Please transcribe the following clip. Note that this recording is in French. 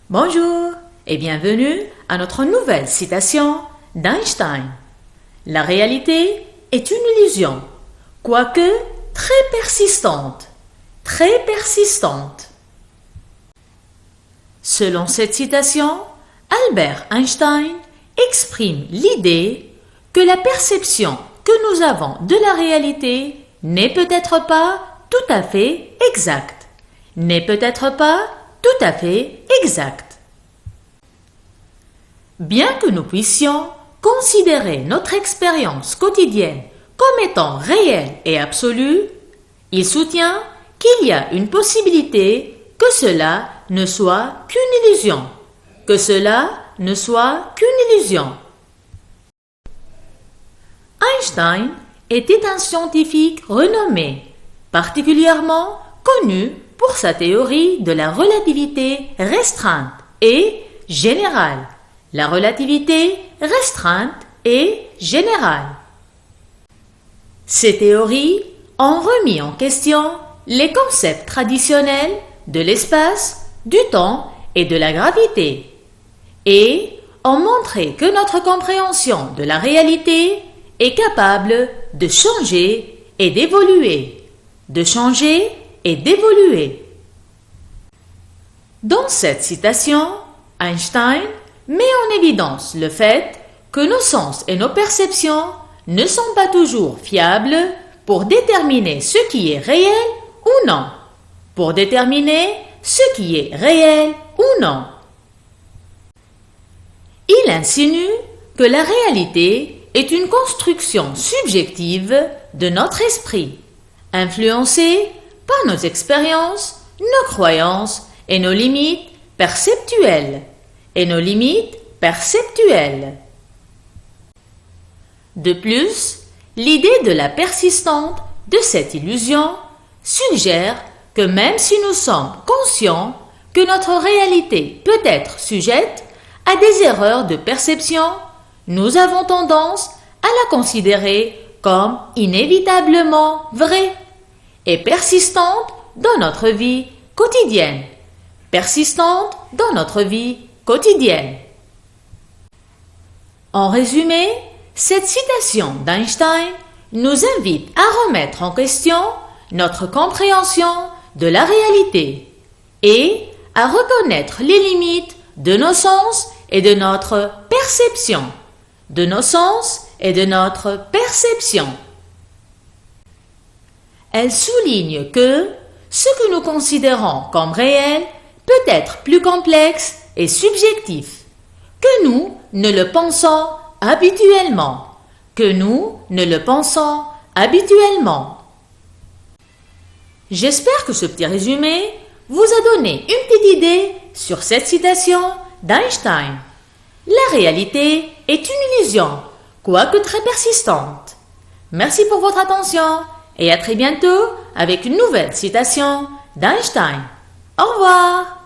Bonjour et bienvenue à notre nouvelle citation d'Einstein. La réalité est une illusion, quoique très persistante, très persistante. Selon cette citation, Albert Einstein exprime l'idée que la perception que nous avons de la réalité n'est peut-être pas tout à fait exacte, n'est peut-être pas tout à fait exact. Bien que nous puissions considérer notre expérience quotidienne comme étant réelle et absolue, il soutient qu'il y a une possibilité que cela ne soit qu'une illusion, que cela ne soit qu'une illusion. Einstein était un scientifique renommé, particulièrement connu pour sa théorie de la relativité restreinte et générale. La relativité restreinte et générale. Ces théories ont remis en question les concepts traditionnels de l'espace, du temps et de la gravité, et ont montré que notre compréhension de la réalité est capable de changer et d'évoluer, de changer et d'évoluer. Dans cette citation, Einstein met en évidence le fait que nos sens et nos perceptions ne sont pas toujours fiables pour déterminer ce qui est réel ou non, pour déterminer ce qui est réel ou non. Il insinue que la réalité est une construction subjective de notre esprit, influencée par nos expériences, nos croyances et nos limites perceptuelles. De plus, l'idée de la persistance de cette illusion suggère que même si nous sommes conscients que notre réalité peut être sujette à des erreurs de perception, nous avons tendance à la considérer comme inévitablement vraie et persistante dans notre vie quotidienne. En résumé, cette citation d'Einstein nous invite à remettre en question notre compréhension de la réalité et à reconnaître les limites de nos sens et de notre perception. Elle souligne que ce que nous considérons comme réel peut être plus complexe et subjectif, que nous ne le pensons habituellement, J'espère que ce petit résumé vous a donné une petite idée sur cette citation d'Einstein. La réalité est une illusion, quoique très persistante. Merci pour votre attention et à très bientôt avec une nouvelle citation d'Einstein. Au revoir!